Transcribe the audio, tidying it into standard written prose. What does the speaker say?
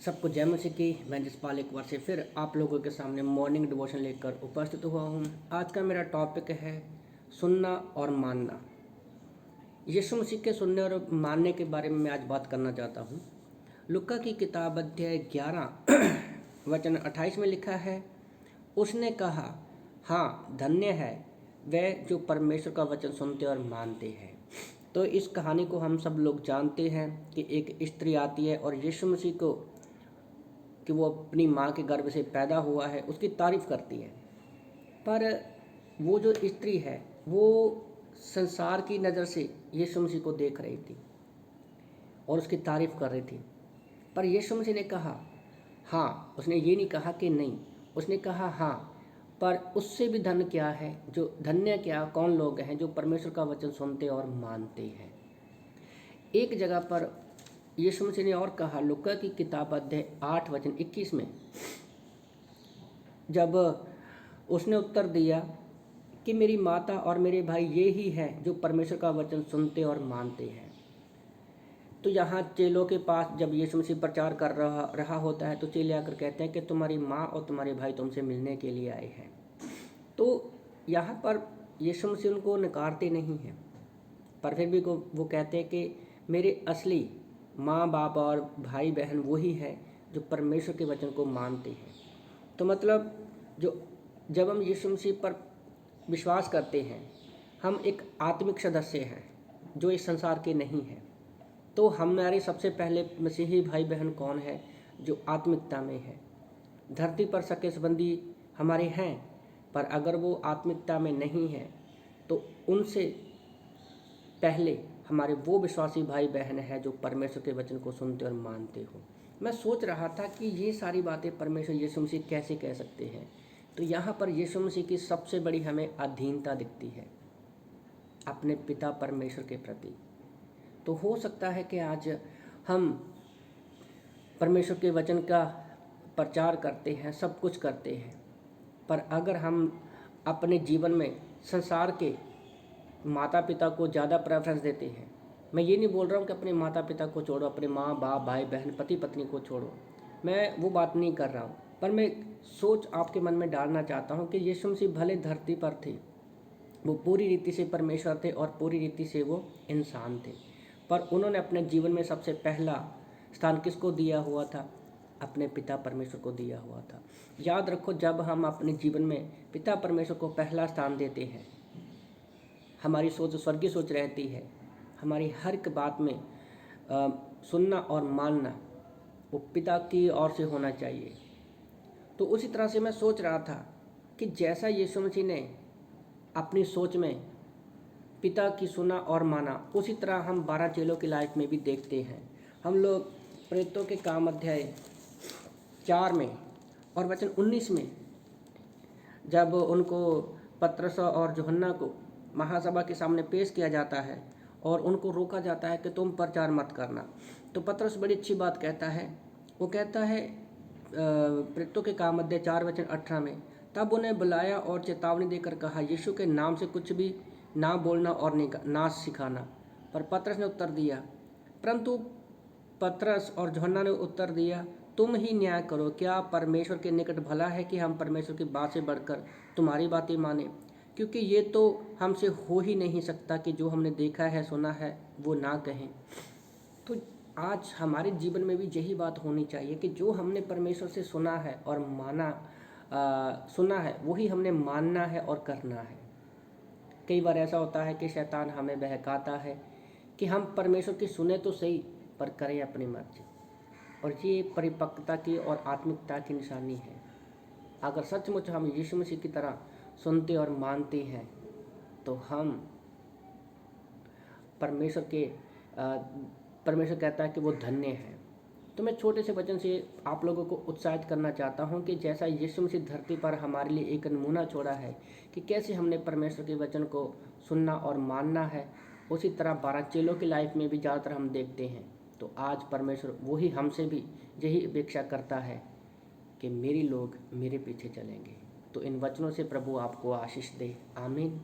सबको जय मसीह की। मैं जसपाल एक बार से फिर आप लोगों के सामने मॉर्निंग डिवोशन लेकर उपस्थित हुआ हूँ। आज का मेरा टॉपिक है सुनना और मानना। यीशु मसीह के सुनने और मानने के बारे में मैं आज बात करना चाहता हूँ। लुका की किताब अध्याय 11 वचन 28 में लिखा है, उसने कहा, हाँ धन्य है वे जो परमेश्वर का वचन सुनते और मानते हैं। तो इस कहानी को हम सब लोग जानते हैं कि एक स्त्री आती है और यीशु मसीह को कि वो अपनी माँ के गर्भ से पैदा हुआ है उसकी तारीफ़ करती है। पर वो जो स्त्री है वो संसार की नज़र से यीशु मसीह को देख रही थी और उसकी तारीफ़ कर रही थी। पर यीशु मसीह ने कहा हाँ, उसने ये नहीं कहा कि नहीं, उसने कहा हाँ, पर उससे भी धन्य क्या है, जो धन्य क्या कौन लोग हैं जो परमेश्वर का वचन सुनते और मानते हैं। एक जगह पर यीशु मसीह ने और कहा, लुका की किताब अध्याय 8 वचन 21 में, जब उसने उत्तर दिया कि मेरी माता और मेरे भाई ये ही हैं जो परमेश्वर का वचन सुनते और मानते हैं। तो यहाँ चेलों के पास जब यीशु मसीह प्रचार कर रहा होता है तो चेले आकर कहते हैं कि तुम्हारी माँ और तुम्हारे भाई तुमसे मिलने के लिए आए हैं। तो यहाँ पर यीशु मसीह उनको नकारते नहीं हैं, पर फिर भी वो कहते हैं कि मेरे असली माँ बाप और भाई बहन वही है जो परमेश्वर के वचन को मानते हैं। तो मतलब जब हम यीशु मसीह पर विश्वास करते हैं, हम एक आत्मिक सदस्य हैं जो इस संसार के नहीं हैं। तो हमारे सबसे पहले मसीही भाई बहन कौन है? जो आत्मिकता में है। धरती पर सगे संबंधी हमारे हैं, पर अगर वो आत्मिकता में नहीं है तो उनसे पहले हमारे वो विश्वासी भाई बहन है जो परमेश्वर के वचन को सुनते और मानते हो। मैं सोच रहा था कि ये सारी बातें परमेश्वर यीशु मसीह कैसे कह सकते हैं। तो यहाँ पर यीशु मसीह की सबसे बड़ी हमें अधीनता दिखती है अपने पिता परमेश्वर के प्रति। तो हो सकता है कि आज हम परमेश्वर के वचन का प्रचार करते हैं, सब कुछ करते हैं, पर अगर हम अपने जीवन में संसार के माता पिता को ज़्यादा प्रेफरेंस देते हैं। मैं ये नहीं बोल रहा हूँ कि अपने माता पिता को छोड़ो, अपने माँ बाप भाई बहन पति पत्नी को छोड़ो, मैं वो बात नहीं कर रहा हूँ। पर मैं सोच आपके मन में डालना चाहता हूँ कि यीशु मसीह भले धरती पर थे, वो पूरी रीति से परमेश्वर थे और पूरी रीति से वो इंसान थे, पर उन्होंने अपने जीवन में सबसे पहला स्थान किसको दिया हुआ था? अपने पिता परमेश्वर को दिया हुआ था। याद रखो, जब हम अपने जीवन में पिता परमेश्वर को पहला स्थान देते हैं, हमारी सोच स्वर्गीय सोच रहती है। हमारी हर एक बात में सुनना और मानना वो पिता की ओर से होना चाहिए। तो उसी तरह से मैं सोच रहा था कि जैसा यीशु मसीह ने अपनी सोच में पिता की सुना और माना, उसी तरह हम 12 चेलों की लाइफ में भी देखते हैं। हम लोग प्रेरितों के काम अध्याय 4 में और वचन 19 में जब उनको पतरस और यूहन्ना को महासभा के सामने पेश किया जाता है और उनको रोका जाता है कि तुम प्रचार मत करना, तो पतरस बड़ी अच्छी बात कहता है। वो कहता है प्रेरितों के काम अध्याय 4 वचन 18 में, तब उन्हें बुलाया और चेतावनी देकर कहा, यीशु के नाम से कुछ भी ना बोलना और ना सिखाना। पर पतरस ने उत्तर दिया, परंतु पतरस और यूहन्ना ने उत्तर दिया, तुम ही न्याय करो, क्या परमेश्वर के निकट भला है कि हम परमेश्वर की बात से बढ़कर तुम्हारी बातें माने? क्योंकि ये तो हमसे हो ही नहीं सकता कि जो हमने देखा है सुना है वो ना कहें। तो आज हमारे जीवन में भी यही बात होनी चाहिए कि जो हमने परमेश्वर से सुना है और सुना है वही हमने मानना है और करना है। कई बार ऐसा होता है कि शैतान हमें बहकाता है कि हम परमेश्वर की सुने तो सही, पर करें अपनी मर्जी, और ये परिपक्वता की और आत्मिकता की निशानी है। अगर सचमुच हम यीशु मसीह की तरह सुनते और मानते हैं तो हम परमेश्वर कहता है कि वो धन्य है। तो मैं छोटे से वचन से आप लोगों को उत्साहित करना चाहता हूँ कि जैसा यीशु मसीह धरती पर हमारे लिए एक नमूना छोड़ा है कि कैसे हमने परमेश्वर के वचन को सुनना और मानना है, उसी तरह 12 चेलों की लाइफ में भी ज़्यादातर हम देखते हैं। तो आज परमेश्वर वही हमसे भी यही अपेक्षा करता है कि मेरे लोग मेरे पीछे चलेंगे। तो इन वचनों से प्रभु आपको आशीष दे। आमीन।